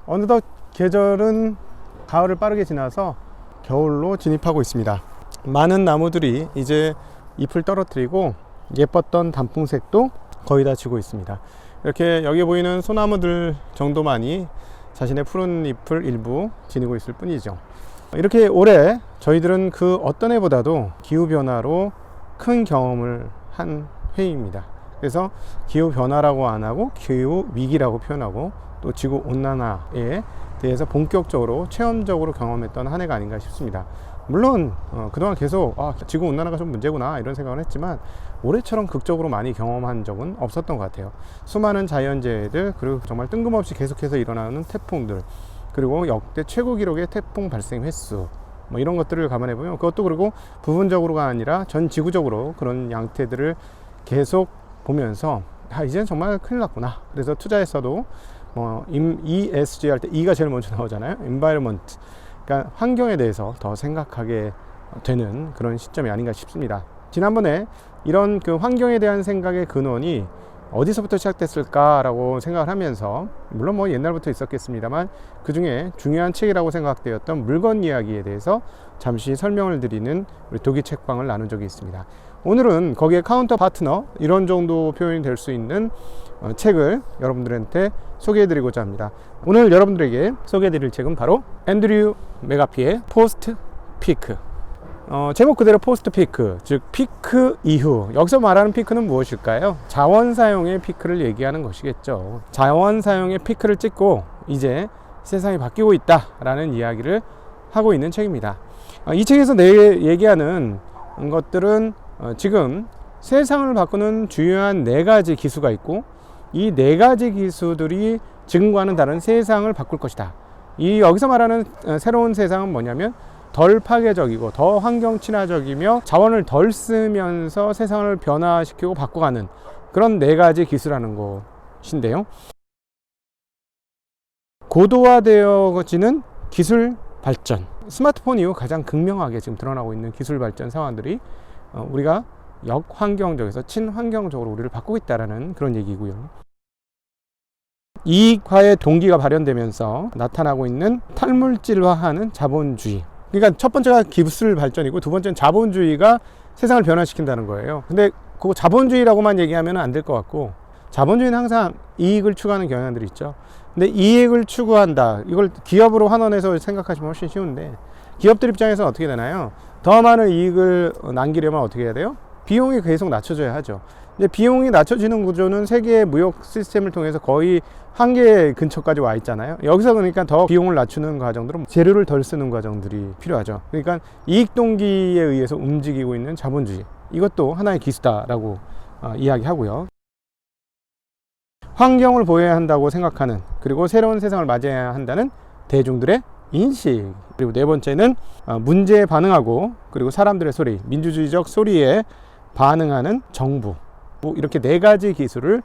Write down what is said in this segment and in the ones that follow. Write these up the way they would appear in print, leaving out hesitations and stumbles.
어느덧 계절은 가을을 빠르게 지나서 겨울로 진입하고 있습니다. 많은 나무들이 이제 잎을 떨어뜨리고 예뻤던 단풍색도 거의 다 지고 있습니다. 이렇게 여기 보이는 소나무들 정도만이 자신의 푸른 잎을 일부 지니고 있을 뿐이죠. 이렇게 올해 저희들은 그 어떤 해보다도 기후변화로 큰 경험을 한 해입니다. 그래서 기후변화라고 안 하고 기후위기라고 표현하고 또 지구온난화에 대해서 본격적으로 체험적으로 경험했던 한 해가 아닌가 싶습니다. 물론 그동안 계속 지구온난화가 좀 문제구나 이런 생각을 했지만 올해처럼 극적으로 많이 경험한 적은 없었던 것 같아요. 수많은 자연재해들, 그리고 정말 뜬금없이 계속해서 일어나는 태풍들, 그리고 역대 최고 기록의 태풍 발생 횟수, 뭐 이런 것들을 감안해 보면, 그것도 그리고 부분적으로가 아니라 전 지구적으로 그런 양태들을 계속 보면서 이제는 정말 큰일 났구나. 그래서 투자에서도 ESG 할 때 E가 제일 먼저 나오잖아요. Environment, 그러니까 환경에 대해서 더 생각하게 되는 그런 시점이 아닌가 싶습니다. 지난번에 이런 그 환경에 대한 생각의 근원이 어디서부터 시작됐을까라고 생각을 하면서, 물론 옛날부터 있었겠습니다만 그 중에 중요한 책이라고 생각되었던 물건 이야기에 대해서 잠시 설명을 드리는 우리 독일 책방을 나눈 적이 있습니다. 오늘은 거기에 카운터 파트너, 이런 정도 표현이 될 수 있는 책을 여러분들한테 소개해 드리고자 합니다. 오늘 여러분들에게 소개해 드릴 책은 바로 앤드류 메가피의 포스트 피크. 제목 그대로 포스트 피크, 즉 피크 이후. 여기서 말하는 피크는 무엇일까요? 자원 사용의 피크를 얘기하는 것이겠죠. 자원 사용의 피크를 찍고 이제 세상이 바뀌고 있다라는 이야기를 하고 있는 책입니다. 이 책에서 얘기하는 것들은 지금 세상을 바꾸는 주요한 4가지 기수가 있고, 이 4가지 기수들이 지금과는 다른 세상을 바꿀 것이다. 여기서 말하는 새로운 세상은 뭐냐면 덜 파괴적이고 더 환경 친화적이며 자원을 덜 쓰면서 세상을 변화시키고 바꿔가는 그런 4가지 기술이라는 것인데요. 고도화되어지는 기술 발전, 스마트폰 이후 가장 극명하게 지금 드러나고 있는 기술 발전 상황들이 우리가 역환경적에서 친환경적으로 우리를 바꾸고 있다는 그런 얘기고요. 이익화의 동기가 발현되면서 나타나고 있는 탈물질화하는 자본주의. 그러니까 첫 번째가 기술 발전이고, 두 번째는 자본주의가 세상을 변화시킨다는 거예요. 근데 그 자본주의라고만 얘기하면 안 될 것 같고, 자본주의는 항상 이익을 추구하는 경향들이 있죠. 근데 이익을 추구한다, 이걸 기업으로 환원해서 생각하시면 훨씬 쉬운데, 기업들 입장에서는 어떻게 되나요? 더 많은 이익을 남기려면 어떻게 해야 돼요? 비용이 계속 낮춰져야 하죠. 근데 비용이 낮춰지는 구조는 세계의 무역 시스템을 통해서 거의 한계 근처까지 와 있잖아요. 여기서 그러니까 더 비용을 낮추는 과정들은 재료를 덜 쓰는 과정들이 필요하죠. 그러니까 이익 동기에 의해서 움직이고 있는 자본주의, 이것도 하나의 기수다라고 이야기하고요. 환경을 보호해야 한다고 생각하는, 그리고 새로운 세상을 맞이해야 한다는 대중들의 인식, 그리고 4번째는 문제에 반응하고, 그리고 사람들의 소리, 민주주의적 소리에 반응하는 정부. 이렇게 4가지 기술을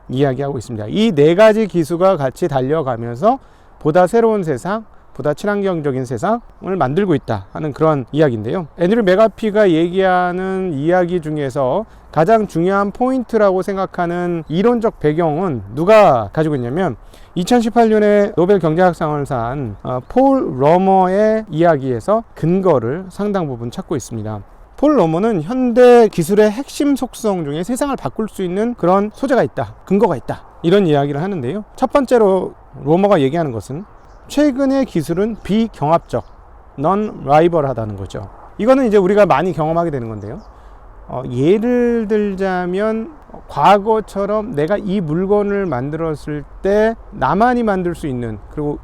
이야기하고 있습니다. 이 4가지 기수가 같이 달려가면서 보다 새로운 세상, 보다 친환경적인 세상을 만들고 있다 하는 그런 이야기인데요. 앤드류 메가피가 얘기하는 이야기 중에서 가장 중요한 포인트라고 생각하는 이론적 배경은 누가 가지고 있냐면, 2018년에 노벨 경제학상을 산 폴 러머의 이야기에서 근거를 상당 부분 찾고 있습니다. 폴 러머는 현대 기술의 핵심 속성 중에 세상을 바꿀 수 있는 그런 소재가 있다, 근거가 있다, 이런 이야기를 하는데요. 첫 번째로 러머가 얘기하는 것은 최근의 기술은 비경합적, non-rival하다는 거죠. 이거는 이제 우리가 많이 경험하게 되는 건데요. 예를 들자면 과거처럼 내가 이 물건을 만들었을 때 나만이 만들 수 있는, 그리고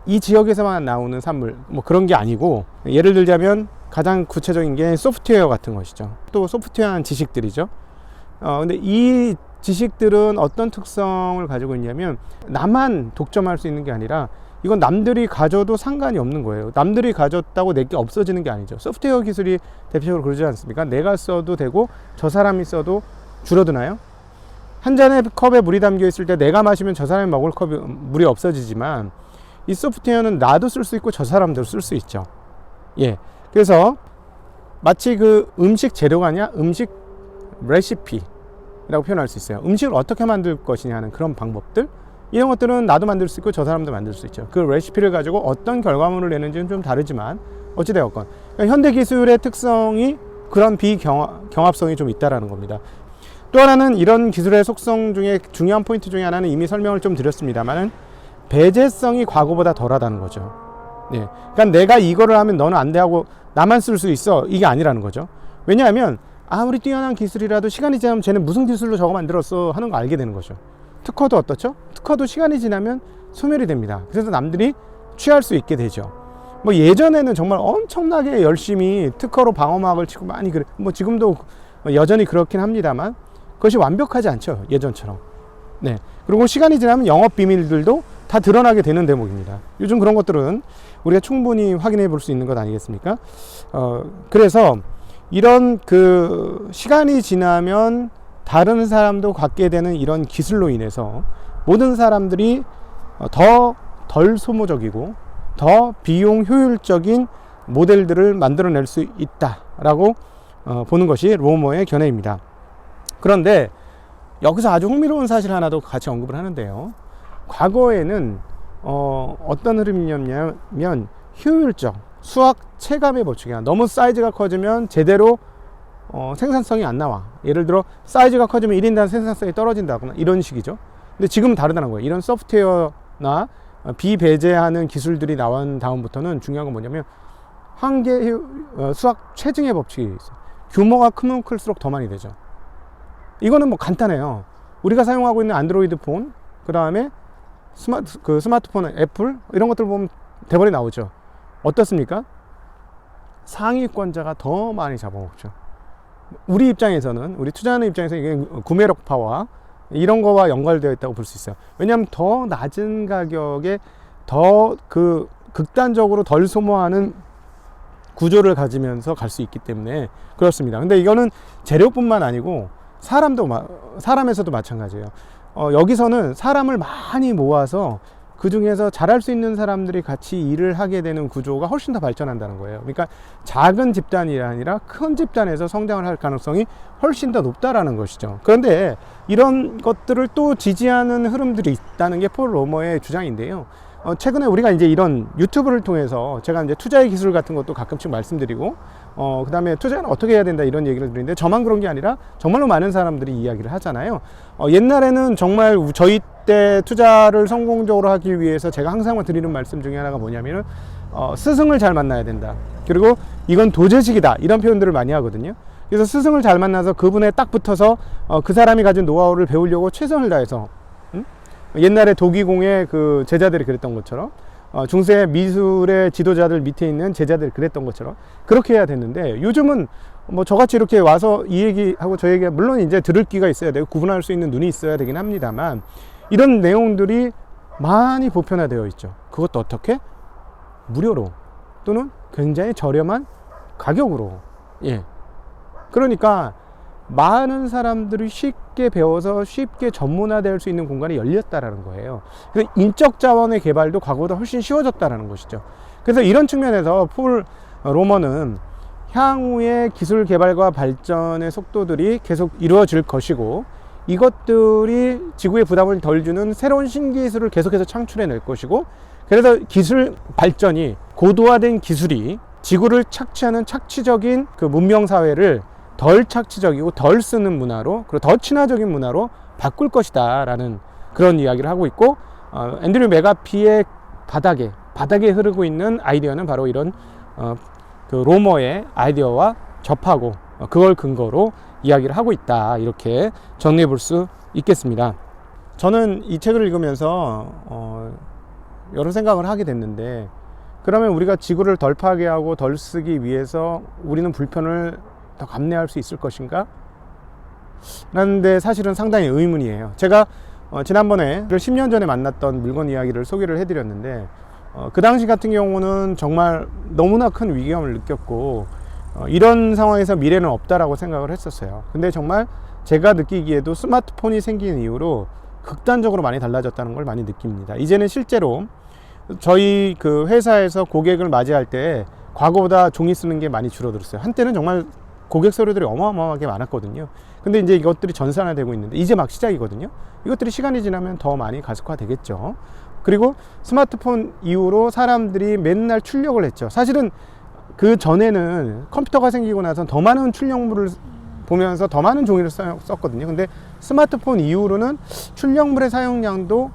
이 지역에서만 나오는 산물, 그런 게 아니고, 예를 들자면 가장 구체적인 게 소프트웨어 같은 것이죠. 또 소프트웨어는 지식들이죠. 근데 이 지식들은 어떤 특성을 가지고 있냐면, 나만 독점할 수 있는 게 아니라 이건 남들이 가져도 상관이 없는 거예요. 남들이 가졌다고 내게 없어지는 게 아니죠. 소프트웨어 기술이 대표적으로 그러지 않습니까? 내가 써도 되고 저 사람이 써도 줄어드나요? 한 잔의 컵에 물이 담겨 있을 때 내가 마시면 저 사람이 먹을 컵에 물이 없어지지만, 이 소프트웨어는 나도 쓸 수 있고 저 사람도 쓸 수 있죠. 그래서 마치 그 음식 재료가 아니라 음식 레시피라고 표현할 수 있어요. 음식을 어떻게 만들 것이냐 하는 그런 방법들, 이런 것들은 나도 만들 수 있고 저 사람도 만들 수 있죠. 그 레시피를 가지고 어떤 결과물을 내는지는 좀 다르지만 어찌되었건 그러니까 현대 기술의 특성이 그런 비경합성이 좀 있다라는 겁니다. 또 하나는 이런 기술의 속성 중에 중요한 포인트 중에 하나는 이미 설명을 좀 드렸습니다만은 배제성이 과거보다 덜하다는 거죠. 예. 그러니까 내가 이거를 하면 너는 안 돼 하고 나만 쓸 수 있어 이게 아니라는 거죠. 왜냐하면 아무리 뛰어난 기술이라도 시간이 지나면 쟤는 무슨 기술로 저거 만들었어 하는 거 알게 되는 거죠. 특허도 어떻죠? 특허도 시간이 지나면 소멸이 됩니다. 그래서 남들이 취할 수 있게 되죠. 뭐 예전에는 정말 엄청나게 열심히 특허로 방어막을 치고 많이 그래. 뭐 지금도 여전히 그렇긴 합니다만 그것이 완벽하지 않죠. 예전처럼. 네. 그리고 시간이 지나면 영업 비밀들도 다 드러나게 되는 대목입니다. 요즘 그런 것들은 우리가 충분히 확인해 볼 수 있는 것 아니겠습니까? 그래서 이런 그 시간이 지나면 다른 사람도 갖게 되는 이런 기술로 인해서 모든 사람들이 더 덜 소모적이고 더 비용 효율적인 모델들을 만들어낼 수 있다라고 보는 것이 로머의 견해입니다. 그런데 여기서 아주 흥미로운 사실 하나도 같이 언급을 하는데요. 과거에는 어떤 흐름이냐면 효율적, 수학 체감의 법칙이야. 너무 사이즈가 커지면 제대로 생산성이 안 나와. 예를 들어 사이즈가 커지면 1인당 생산성이 떨어진다거나 이런 식이죠. 근데 지금은 다르다는 거예요. 이런 소프트웨어나 비배제하는 기술들이 나온 다음부터는 중요한 건 뭐냐면 한계 수학 최증의 법칙이 있어요. 규모가 크면 클수록 더 많이 되죠. 이거는 뭐 간단해요. 우리가 사용하고 있는 안드로이드 폰, 그 다음에 스마트폰 애플 이런 것들 보면 대본이 나오죠. 어떻습니까? 상위권자가 더 많이 잡아먹죠. 우리 입장에서는, 우리 투자하는 입장에서 이게 구매력 파워 이런 거와 연관되어 있다고 볼 수 있어요. 왜냐하면 더 낮은 가격에 더 그 극단적으로 덜 소모하는 구조를 가지면서 갈 수 있기 때문에 그렇습니다. 근데 이거는 재료뿐만 아니고 사람에서도 마찬가지예요. 여기서는 사람을 많이 모아서 그 중에서 잘할 수 있는 사람들이 같이 일을 하게 되는 구조가 훨씬 더 발전한다는 거예요. 그러니까 작은 집단이 아니라 큰 집단에서 성장을 할 가능성이 훨씬 더 높다라는 것이죠. 그런데 이런 것들을 또 지지하는 흐름들이 있다는 게 폴 로머의 주장인데요. 최근에 우리가 이제 이런 유튜브를 통해서 제가 이제 투자의 기술 같은 것도 가끔씩 말씀드리고 그 다음에 투자는 어떻게 해야 된다 이런 얘기를 드리는데 저만 그런 게 아니라 정말로 많은 사람들이 이야기를 하잖아요. 옛날에는 정말 저희 때 투자를 성공적으로 하기 위해서 제가 항상 드리는 말씀 중에 하나가 뭐냐면은 스승을 잘 만나야 된다. 그리고 이건 도제식이다 이런 표현들을 많이 하거든요. 그래서 스승을 잘 만나서 그분에 딱 붙어서 그 사람이 가진 노하우를 배우려고 최선을 다해서 옛날에 도기공의 그 제자들이 그랬던 것처럼 중세 미술의 지도자들 밑에 있는 제자들이 그랬던 것처럼 그렇게 해야 됐는데 요즘은 뭐 저같이 이렇게 와서 이 얘기하고 저 얘기 물론 이제 들을 귀가 있어야 되고 구분할 수 있는 눈이 있어야 되긴 합니다만 이런 내용들이 많이 보편화되어 있죠. 그것도 어떻게? 무료로 또는 굉장히 저렴한 가격으로. 예. 그러니까 많은 사람들이 쉽게 배워서 쉽게 전문화될 수 있는 공간이 열렸다라는 거예요. 그래서 인적 자원의 개발도 과거보다 훨씬 쉬워졌다라는 것이죠. 그래서 이런 측면에서 폴 로머는 향후의 기술 개발과 발전의 속도들이 계속 이루어질 것이고 이것들이 지구에 부담을 덜 주는 새로운 신기술을 계속해서 창출해낼 것이고 그래서 기술 발전이 고도화된 기술이 지구를 착취하는 착취적인 그 문명사회를 덜 착취적이고 덜 쓰는 문화로 그리고 더 친화적인 문화로 바꿀 것이다 라는 그런 이야기를 하고 있고 앤드류 메가피의 바닥에 흐르고 있는 아이디어는 바로 이런 그 로머의 아이디어와 접하고 그걸 근거로 이야기를 하고 있다 이렇게 정리해 볼 수 있겠습니다. 저는 이 책을 읽으면서 여러 생각을 하게 됐는데 그러면 우리가 지구를 덜 파괴하고 덜 쓰기 위해서 우리는 불편을 더 감내할 수 있을 것인가? 라는데 사실은 상당히 의문이에요. 제가 지난번에 10년 전에 만났던 물건 이야기를 소개를 해드렸는데 그 당시 같은 경우는 정말 너무나 큰 위기감을 느꼈고 이런 상황에서 미래는 없다라고 생각을 했었어요. 근데 정말 제가 느끼기에도 스마트폰이 생긴 이후로 극단적으로 많이 달라졌다는 걸 많이 느낍니다. 이제는 실제로 저희 그 회사에서 고객을 맞이할 때 과거보다 종이 쓰는 게 많이 줄어들었어요. 한때는 정말 고객 서류들이 어마어마하게 많았거든요. 근데 이제 이것들이 전산화되고 있는데 이제 막 시작이거든요. 이것들이 시간이 지나면 더 많이 가속화 되겠죠. 그리고 스마트폰 이후로 사람들이 맨날 출력을 했죠. 사실은 그 전에는 컴퓨터가 생기고 나서 더 많은 출력물을 보면서 더 많은 종이를 썼거든요. 근데 스마트폰 이후로는 출력물의 사용량도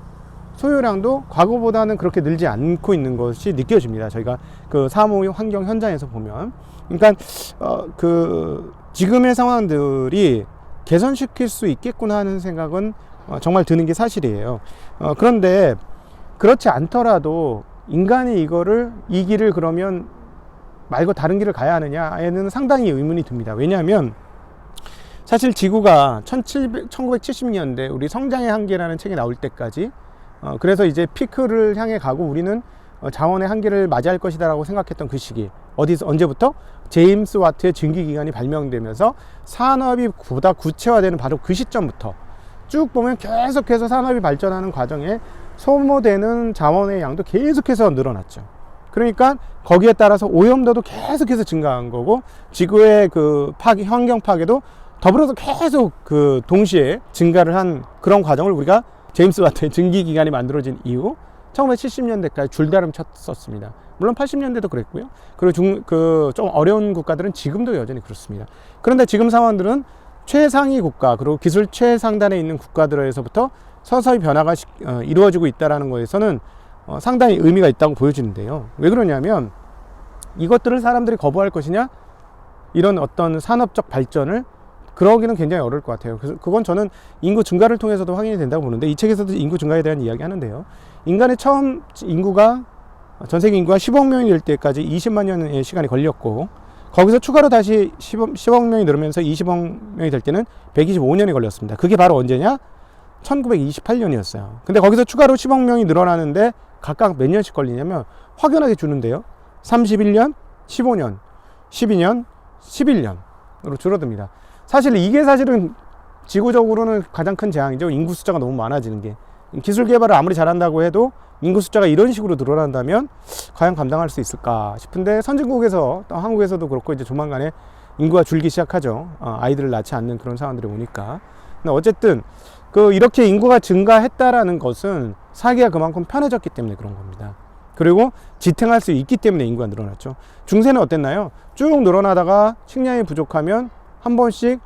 소요량도 과거보다는 그렇게 늘지 않고 있는 것이 느껴집니다. 저희가 그 사무 환경 현장에서 보면. 그러니까 그 지금의 상황들이 개선시킬 수 있겠구나 하는 생각은 정말 드는 게 사실이에요. 그런데 그렇지 않더라도 인간이 이 길을 그러면 말고 다른 길을 가야 하느냐에는 상당히 의문이 듭니다. 왜냐하면 사실 지구가 1970년대 우리 성장의 한계라는 책이 나올 때까지 그래서 이제 피크를 향해 가고 우리는 자원의 한계를 맞이할 것이다 라고 생각했던 그 시기, 언제부터? 제임스 와트의 증기기관이 발명되면서 산업이 보다 구체화되는 바로 그 시점부터 쭉 보면 계속해서 산업이 발전하는 과정에 소모되는 자원의 양도 계속해서 늘어났죠. 그러니까 거기에 따라서 오염도도 계속해서 증가한 거고 지구의 그 환경 파괴도 더불어서 계속 그 동시에 증가를 한 그런 과정을 우리가 제임스 와트의 증기기관이 만들어진 이후 1970년대까지 줄다름 쳤었습니다. 물론 80년대도 그랬고요. 그리고 좀 어려운 국가들은 지금도 여전히 그렇습니다. 그런데 지금 상황들은 최상위 국가 그리고 기술 최상단에 있는 국가들에서부터 서서히 변화가 이루어지고 있다는 거에서는 상당히 의미가 있다고 보여지는데요. 왜 그러냐면 이것들을 사람들이 거부할 것이냐, 이런 어떤 산업적 발전을 그러기는 굉장히 어려울 것 같아요. 그래서 그건 저는 인구 증가를 통해서도 확인이 된다고 보는데 이 책에서도 인구 증가에 대한 이야기 하는데요. 인간의 처음 전 세계 인구가 10억 명이 될 때까지 20만 년의 시간이 걸렸고 거기서 추가로 다시 10억 명이 늘으면서 20억 명이 될 때는 125년이 걸렸습니다. 그게 바로 언제냐? 1928년이었어요. 근데 거기서 추가로 10억 명이 늘어나는데 각각 몇 년씩 걸리냐면 확연하게 주는데요. 31년, 15년, 12년, 11년으로 줄어듭니다. 사실은 지구적으로는 가장 큰 재앙이죠. 인구 숫자가 너무 많아지는 게. 기술 개발을 아무리 잘한다고 해도 인구 숫자가 이런 식으로 늘어난다면 과연 감당할 수 있을까 싶은데 선진국에서 또 한국에서도 그렇고 이제 조만간에 인구가 줄기 시작하죠. 아이들을 낳지 않는 그런 상황들이 오니까. 근데 어쨌든 이렇게 인구가 증가했다라는 것은 살기가 그만큼 편해졌기 때문에 그런 겁니다. 그리고 지탱할 수 있기 때문에 인구가 늘어났죠. 중세는 어땠나요? 쭉 늘어나다가 식량이 부족하면 한 번씩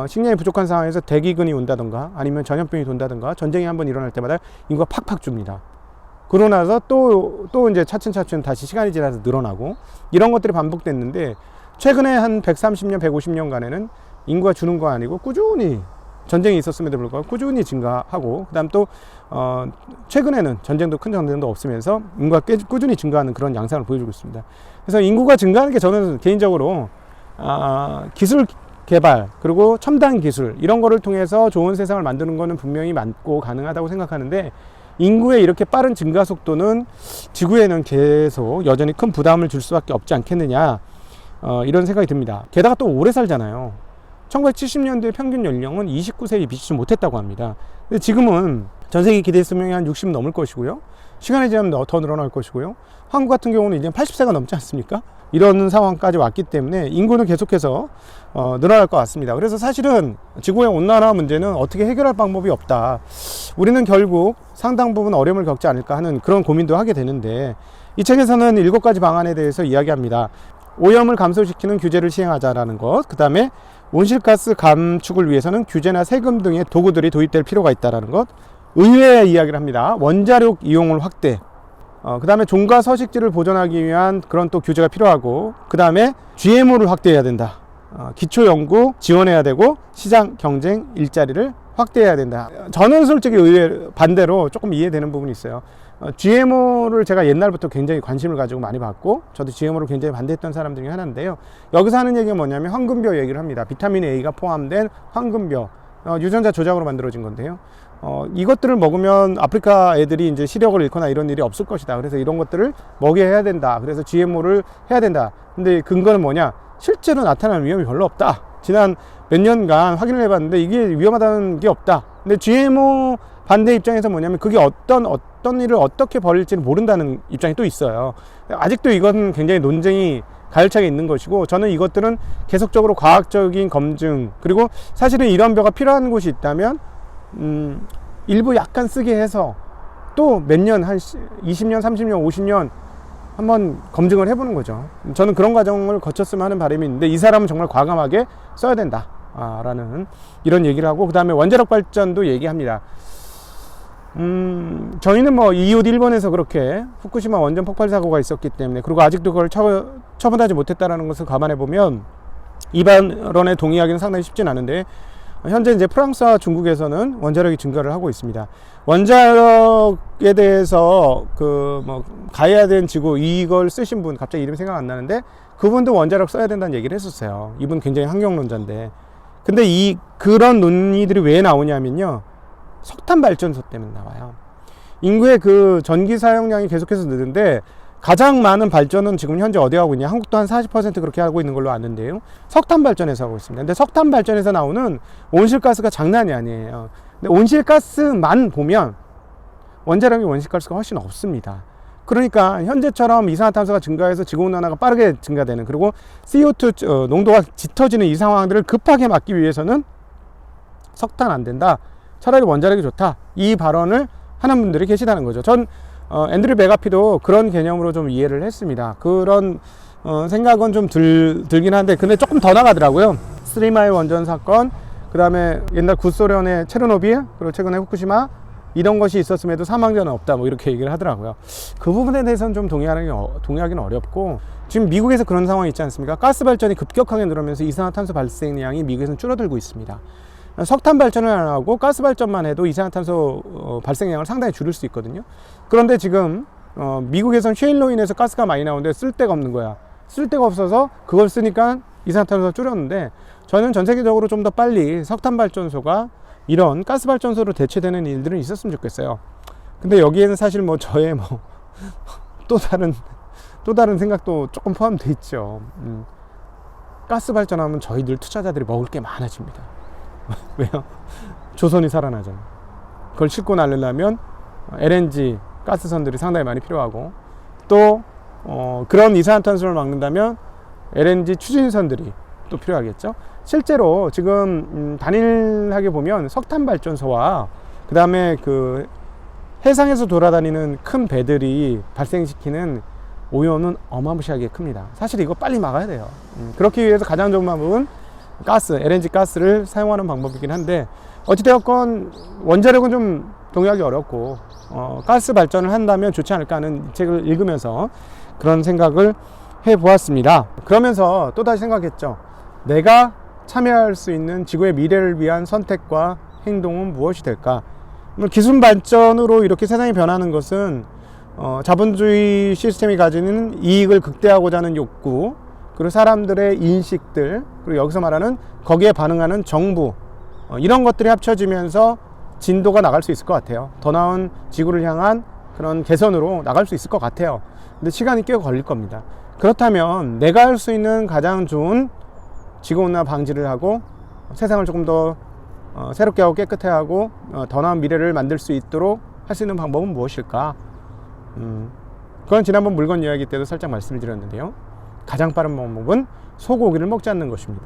식량이 부족한 상황에서 대기근이 온다던가 아니면 전염병이 돈다던가 전쟁이 한번 일어날 때마다 인구가 팍팍 줍니다. 그러고 나서 또 이제 차츰차츰 다시 시간이 지나서 늘어나고 이런 것들이 반복됐는데 최근에 한 130년, 150년간에는 인구가 주는 거 아니고 꾸준히 전쟁이 있었음에도 불구하고 꾸준히 증가하고 그다음 또 최근에는 큰 전쟁도 없으면서 인구가 꾸준히 증가하는 그런 양상을 보여주고 있습니다. 그래서 인구가 증가하는 게 저는 개인적으로 기술 개발 그리고 첨단 기술 이런 거를 통해서 좋은 세상을 만드는 거는 분명히 맞고 가능하다고 생각하는데 인구의 이렇게 빠른 증가 속도는 지구에는 계속 여전히 큰 부담을 줄 수밖에 없지 않겠느냐 이런 생각이 듭니다. 게다가 또 오래 살잖아요. 1970년대 평균 연령은 29세에 미치지 못했다고 합니다. 근데 지금은 전 세계 기대 수명이 한 60 넘을 것이고요. 시간이 지나면 더 늘어날 것이고요. 한국 같은 경우는 이제 80세가 넘지 않습니까? 이런 상황까지 왔기 때문에 인구는 계속해서 늘어날 것 같습니다. 그래서 사실은 지구의 온난화 문제는 어떻게 해결할 방법이 없다. 우리는 결국 상당 부분 어려움을 겪지 않을까 하는 그런 고민도 하게 되는데 이 책에서는 7가지 방안에 대해서 이야기합니다. 오염을 감소시키는 규제를 시행하자라는 것, 그 다음에 온실가스 감축을 위해서는 규제나 세금 등의 도구들이 도입될 필요가 있다는 것, 의외의 이야기를 합니다. 원자력 이용을 확대, 그 다음에 종과 서식지를 보존하기 위한 그런 또 규제가 필요하고, 그 다음에 GMO를 확대해야 된다. 기초연구 지원해야 되고 시장 경쟁 일자리를 확대해야 된다. 저는 솔직히 반대로 조금 이해되는 부분이 있어요. GMO를 제가 옛날부터 굉장히 관심을 가지고 많이 봤고 저도 GMO를 굉장히 반대했던 사람 중에 하나인데요. 여기서 하는 얘기가 뭐냐면 황금벼 얘기를 합니다. 비타민 A가 포함된 황금벼, 유전자 조작으로 만들어진 건데요. 이것들을 먹으면 아프리카 애들이 이제 시력을 잃거나 이런 일이 없을 것이다. 그래서 이런 것들을 먹여야 된다. 그래서 GMO를 해야 된다. 근데 근거는 뭐냐? 실제로 나타나는 위험이 별로 없다. 지난 몇 년간 확인을 해봤는데 이게 위험하다는 게 없다. 근데 GMO 반대 입장에서 뭐냐면 그게 어떤 일을 어떻게 벌일지는 모른다는 입장이 또 있어요. 아직도 이건 굉장히 논쟁이 가열차게 있는 것이고, 저는 이것들은 계속적으로 과학적인 검증, 그리고 사실은 이런 벼가 필요한 곳이 있다면 일부 약간 쓰게 해서 또 몇 년, 한 20년, 30년, 50년 한번 검증을 해보는 거죠. 저는 그런 과정을 거쳤으면 하는 바람이 있는데, 이 사람은 정말 과감하게 써야 된다 라는 이런 얘기를 하고, 그 다음에 원자력 발전도 얘기합니다. 저희는 뭐 이웃 일본에서 그렇게 후쿠시마 원전 폭발 사고가 있었기 때문에, 그리고 아직도 그걸 처분하지 못했다는 것을 감안해 보면 이 발언에 동의하기는 상당히 쉽진 않은데, 현재 이제 프랑스와 중국에서는 원자력이 증가를 하고 있습니다. 원자력에 대해서 가해야 된 지구, 이걸 쓰신 분, 갑자기 이름 생각 안 나는데, 그분도 원자력 써야 된다는 얘기를 했었어요. 이분 굉장히 환경론자인데. 근데 그런 논의들이 왜 나오냐면요, 석탄 발전소 때문에 나와요. 인구의 그 전기 사용량이 계속해서 느는데, 가장 많은 발전은 지금 현재 어디 하고 있냐? 한국도 한 40% 그렇게 하고 있는 걸로 아는데요. 석탄 발전에서 하고 있습니다. 근데 석탄 발전에서 나오는 온실가스가 장난이 아니에요. 근데 온실가스만 보면 원자력이 온실가스가 훨씬 없습니다. 그러니까 현재처럼 이산화탄소가 증가해서 지구온난화가 빠르게 증가되는, 그리고 CO2 농도가 짙어지는 이 상황들을 급하게 막기 위해서는 석탄 안 된다, 차라리 원자력이 좋다, 이 발언을 하는 분들이 계시다는 거죠. 전 앤드류 메가피도 그런 개념으로 좀 이해를 했습니다. 그런 생각은 좀 들긴 한데, 근데 조금 더 나가더라고요. 스리마일 원전 사건, 그 다음에 옛날 구소련의 체르노빌, 그리고 최근에 후쿠시마, 이런 것이 있었음에도 사망자는 없다, 뭐 이렇게 얘기를 하더라고요. 그 부분에 대해서는 좀 동의하기는 어렵고, 지금 미국에서 그런 상황이 있지 않습니까? 가스 발전이 급격하게 늘어나면서 이산화탄소 발생량이 미국에서는 줄어들고 있습니다. 석탄 발전을 안 하고 가스 발전만 해도 이산화탄소 발생량을 상당히 줄일 수 있거든요. 그런데 지금 미국에선 셰일로 인해서 가스가 많이 나오는데 쓸 데가 없는 거야. 쓸 데가 없어서 그걸 쓰니까 이산화탄소가 줄였는데, 저는 전 세계적으로 좀 더 빨리 석탄 발전소가 이런 가스 발전소로 대체되는 일들은 있었으면 좋겠어요. 근데 여기에는 사실 뭐 저의 또 다른 생각도 조금 포함되어 있죠. 가스 발전하면 저희들 투자자들이 먹을 게 많아집니다. 왜요? 조선이 살아나잖아요. 그걸 싣고 나르려면 LNG 가스선들이 상당히 많이 필요하고, 또 그런 이산화탄소를 막는다면 LNG 추진선들이 또 필요하겠죠. 실제로 지금 단일하게 보면 석탄 발전소와 그 다음에 그 해상에서 돌아다니는 큰 배들이 발생시키는 오염은 어마무시하게 큽니다. 사실 이거 빨리 막아야 돼요. 그렇기 위해서 가장 좋은 방법은 LNG 가스를 사용하는 방법이긴 한데, 어찌되었건 원자력은 좀 동의하기 어렵고, 가스 발전을 한다면 좋지 않을까 하는 책을 읽으면서 그런 생각을 해보았습니다. 그러면서 또다시 생각했죠. 내가 참여할 수 있는 지구의 미래를 위한 선택과 행동은 무엇이 될까? 기술 발전으로 이렇게 세상이 변하는 것은 자본주의 시스템이 가지는 이익을 극대화하고자 하는 욕구, 그리고 사람들의 인식들, 그리고 여기서 말하는 거기에 반응하는 정부, 이런 것들이 합쳐지면서 진도가 나갈 수 있을 것 같아요. 더 나은 지구를 향한 그런 개선으로 나갈 수 있을 것 같아요. 근데 시간이 꽤 걸릴 겁니다. 그렇다면 내가 할 수 있는 가장 좋은 지구온난화 방지를 하고 세상을 조금 더 새롭게 하고 깨끗해 하고 더 나은 미래를 만들 수 있도록 할 수 있는 방법은 무엇일까? 그건 지난번 물건 이야기 때도 살짝 말씀을 드렸는데요. 가장 빠른 방법은 소고기를 먹지 않는 것입니다.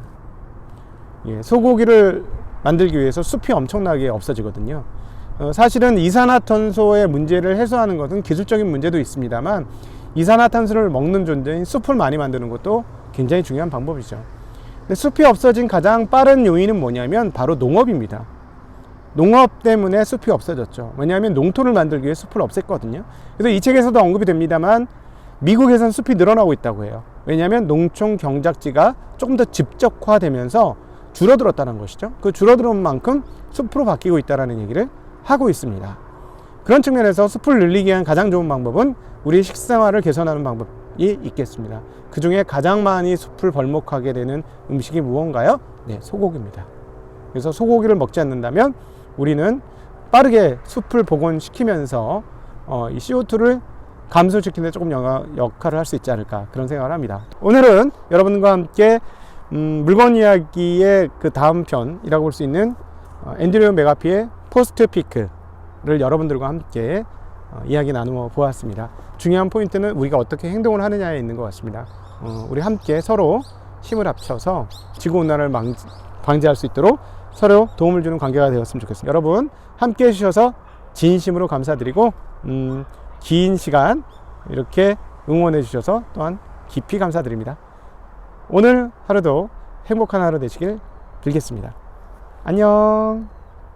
소고기를 만들기 위해서 숲이 엄청나게 없어지거든요. 사실은 이산화탄소의 문제를 해소하는 것은 기술적인 문제도 있습니다만, 이산화탄소를 먹는 존재인 숲을 많이 만드는 것도 굉장히 중요한 방법이죠. 근데 숲이 없어진 가장 빠른 요인은 뭐냐면 바로 농업입니다. 농업 때문에 숲이 없어졌죠. 왜냐하면 농토를 만들기 위해 숲을 없앴거든요. 그래서 이 책에서도 언급이 됩니다만, 미국에선 숲이 늘어나고 있다고 해요. 왜냐하면 농촌 경작지가 조금 더 집적화되면서 줄어들었다는 것이죠. 그 줄어드는 만큼 숲으로 바뀌고 있다는 얘기를 하고 있습니다. 그런 측면에서 숲을 늘리기 위한 가장 좋은 방법은 우리 식생활을 개선하는 방법이 있겠습니다. 그 중에 가장 많이 숲을 벌목하게 되는 음식이 무언가요? 네, 소고기입니다. 그래서 소고기를 먹지 않는다면 우리는 빠르게 숲을 복원시키면서 이 CO2를 감소시키는 데 조금 역할을 할 수 있지 않을까, 그런 생각을 합니다. 오늘은 여러분과 함께 물건 이야기의 그 다음 편이라고 볼 수 있는 앤드류 메가피의 포스트 피크를 여러분들과 함께 이야기 나누어 보았습니다. 중요한 포인트는 우리가 어떻게 행동을 하느냐에 있는 것 같습니다. 우리 함께 서로 힘을 합쳐서 지구온난화를 방지할 수 있도록 서로 도움을 주는 관계가 되었으면 좋겠습니다. 여러분 함께 해주셔서 진심으로 감사드리고 긴 시간 이렇게 응원해 주셔서 또한 깊이 감사드립니다. 오늘 하루도 행복한 하루 되시길 빌겠습니다. 안녕.